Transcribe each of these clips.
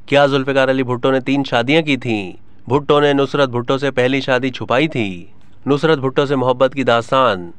کیا ذوالفقار علی بھٹو نے 3 شادیاں کی تھیں؟ بھٹو نے نصرت بھٹو سے پہلی شادی چھپائی تھی۔ نصرت بھٹو سے محبت کی داستان۔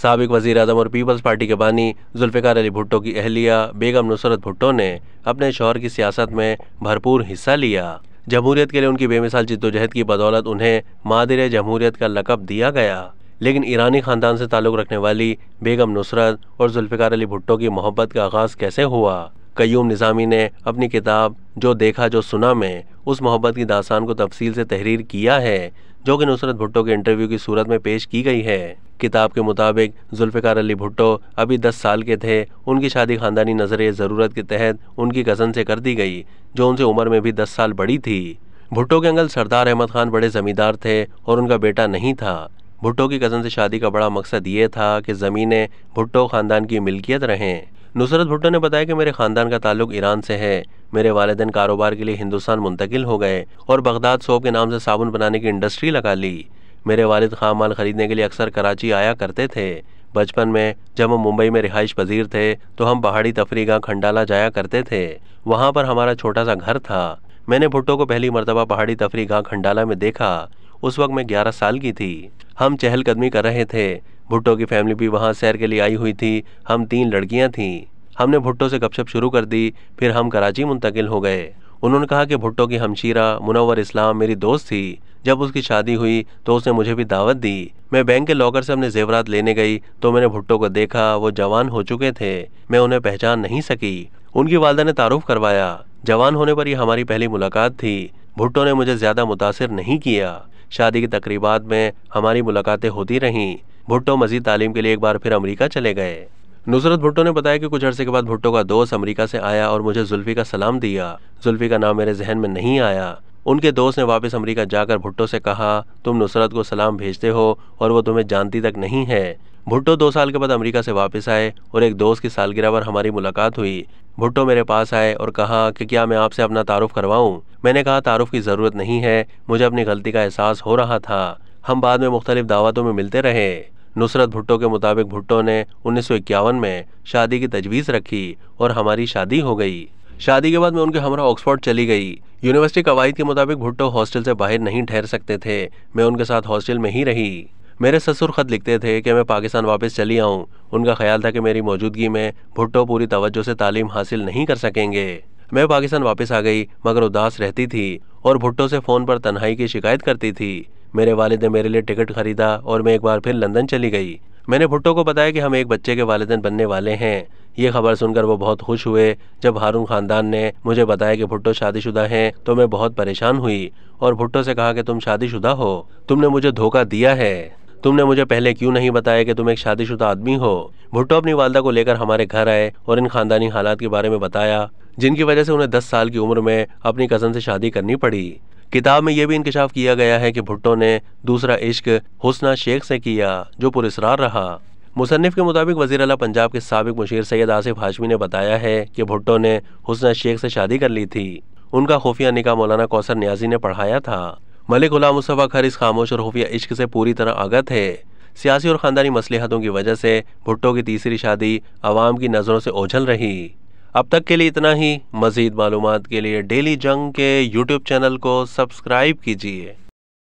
سابق وزیر اعظم اور پیپلز پارٹی کے بانی ذوالفقار علی بھٹو کی اہلیہ بیگم نصرت بھٹو نے اپنے شوہر کی سیاست میں بھرپور حصہ لیا۔ جمہوریت کے لیے ان کی بے مثال جدوجہد کی بدولت انہیں مادر جمہوریت کا لقب دیا گیا۔ لیکن ایرانی خاندان سے تعلق رکھنے والی بیگم نصرت اور ذوالفقار علی بھٹو کی محبت کا آغاز کیسے ہوا؟ قیوم نظامی نے اپنی کتاب جو دیکھا جو سنا میں اس محبت کی داستان کو تفصیل سے تحریر کیا ہے، جو کہ نصرت بھٹو کے انٹرویو کی صورت میں پیش کی گئی ہے۔ کتاب کے مطابق ذوالفقار علی بھٹو ابھی 10 سال کے تھے۔ ان کی شادی خاندانی نظریہ ضرورت کے تحت ان کی کزن سے کر دی گئی، جو ان سے عمر میں بھی 10 سال بڑی تھی۔ بھٹو کے انکل سردار احمد خان بڑے زمیندار تھے اور ان کا بیٹا نہیں تھا۔ بھٹو کی کزن سے شادی کا بڑا مقصد یہ تھا کہ زمینیں بھٹو خاندان کی ملکیت رہیں۔ نصرت بھٹو نے بتایا کہ میرے خاندان کا تعلق ایران سے ہے۔ میرے والدین کاروبار کے لیے ہندوستان منتقل ہو گئے اور بغداد سوپ کے نام سے صابن بنانے کی انڈسٹری لگا لی۔ میرے والد خام مال خریدنے کے لیے اکثر کراچی آیا کرتے تھے۔ بچپن میں جب ہم ممبئی میں رہائش پذیر تھے تو ہم پہاڑی تفریح گاہ کھنڈالہ جایا کرتے تھے۔ وہاں پر ہمارا چھوٹا سا گھر تھا۔ میں نے بھٹو کو پہلی مرتبہ پہاڑی تفریح گاہ کھنڈالہ میں دیکھا۔ اس وقت میں 11 سال کی تھی۔ ہم چہل قدمی کر رہے تھے۔ بھٹو کی فیملی بھی وہاں سیر کے لیے آئی ہوئی تھی۔ ہم 3 لڑکیاں تھیں۔ ہم نے بھٹو سے گپ شپ شروع کر دی، پھر ہم کراچی منتقل ہو گئے۔ انہوں نے کہا کہ بھٹو کی ہمشیرہ منور اسلام میری دوست تھی۔ جب اس کی شادی ہوئی تو اس نے مجھے بھی دعوت دی۔ میں بینک کے لاکر سے اپنے زیورات لینے گئی تو میں نے بھٹو کو دیکھا۔ وہ جوان ہو چکے تھے۔ میں انہیں پہچان نہیں سکی۔ ان کی والدہ نے تعارف کروایا۔ جوان ہونے پر یہ ہماری پہلی ملاقات تھی۔ بھٹو نے مجھے زیادہ متاثر نہیں کیا۔ شادی کی تقریبات میں ہماری ملاقاتیں ہوتی رہیں۔ بھٹو مزید تعلیم کے لیے ایک بار پھر امریکہ چلے گئے۔ نصرت بھٹو نے بتایا کہ کچھ عرصے کے بعد بھٹو کا دوست امریکہ سے آیا اور مجھے زلفی کا سلام دیا۔ زلفی کا نام میرے ذہن میں نہیں آیا۔ ان کے دوست نے واپس امریکہ جا کر بھٹو سے کہا، تم نصرت کو سلام بھیجتے ہو اور وہ تمہیں جانتی تک نہیں ہے۔ بھٹو 2 سال کے بعد امریکہ سے واپس آئے اور ایک دوست کی سالگرہ پر ہماری ملاقات ہوئی۔ بھٹو میرے پاس آئے اور کہا کہ کیا میں آپ سے اپنا تعارف کرواؤں؟ میں نے کہا تعارف کی ضرورت نہیں ہے، مجھے اپنی غلطی کا احساس ہو رہا تھا۔ ہم بعد میں مختلف دعوتوں میں ملتے رہے۔ نصرت بھٹو کے مطابق بھٹو نے 1951 میں شادی کی تجویز رکھی اور ہماری شادی ہو گئی۔ شادی کے بعد میں ان کے ہمراہ آکسفورڈ چلی گئی۔ یونیورسٹی قواعد کے مطابق بھٹو ہاسٹل سے باہر نہیں ٹھہر سکتے تھے۔ میں ان کے ساتھ ہاسٹل میں ہی رہی۔ میرے سسر خط لکھتے تھے کہ میں پاکستان واپس چلی آؤں۔ ان کا خیال تھا کہ میری موجودگی میں بھٹو پوری توجہ سے تعلیم حاصل نہیں کر سکیں گے۔ میں پاکستان واپس آ گئی مگر اداس رہتی تھی اور بھٹو سے فون پر تنہائی کی شکایت کرتی تھی۔ میرے والد نے میرے لیے ٹکٹ خریدا اور میں ایک بار پھر لندن چلی گئی۔ میں نے بھٹو کو بتایا کہ ہم ایک بچے کے والدین بننے والے ہیں۔ یہ خبر سن کر وہ بہت خوش ہوئے۔ جب ہارون خاندان نے مجھے بتایا کہ بھٹو شادی شدہ ہیں تو میں بہت پریشان ہوئی اور بھٹو سے کہا کہ تم شادی شدہ ہو، تم نے مجھے دھوکہ دیا ہے، تم نے مجھے پہلے کیوں نہیں بتایا کہ تم ایک شادی شدہ آدمی ہو؟ بھٹو اپنی والدہ کو لے کر ہمارے گھر آئے اور ان خاندانی حالات کے بارے میں بتایا جن کی وجہ سے انہیں 10 سال کی عمر میں اپنی کزن سے شادی کرنی پڑی۔ کتاب میں یہ بھی انکشاف کیا گیا ہے کہ بھٹو نے دوسرا عشق حسنہ شیخ سے کیا جو پراسرار رہا۔ مصنف کے مطابق وزیر اعلیٰ پنجاب کے سابق مشیر سید آصف ہاشمی نے بتایا ہے کہ بھٹو نے حسنہ شیخ سے شادی کر لی تھی۔ ان کا خفیہ نکاح مولانا کوثر نیازی نے پڑھایا تھا۔ ملک غلام مصطفیٰ کھر اس خاموش اور خفیہ عشق سے پوری طرح آگاہ تھے۔ سیاسی اور خاندانی مصلحتوں کی وجہ سے بھٹو کی تیسری شادی عوام کی نظروں سے اوجھل رہی۔ اب تک کے لیے اتنا ہی۔ مزید معلومات کے لیے ڈیلی جنگ کے یوٹیوب چینل کو سبسکرائب کیجیے۔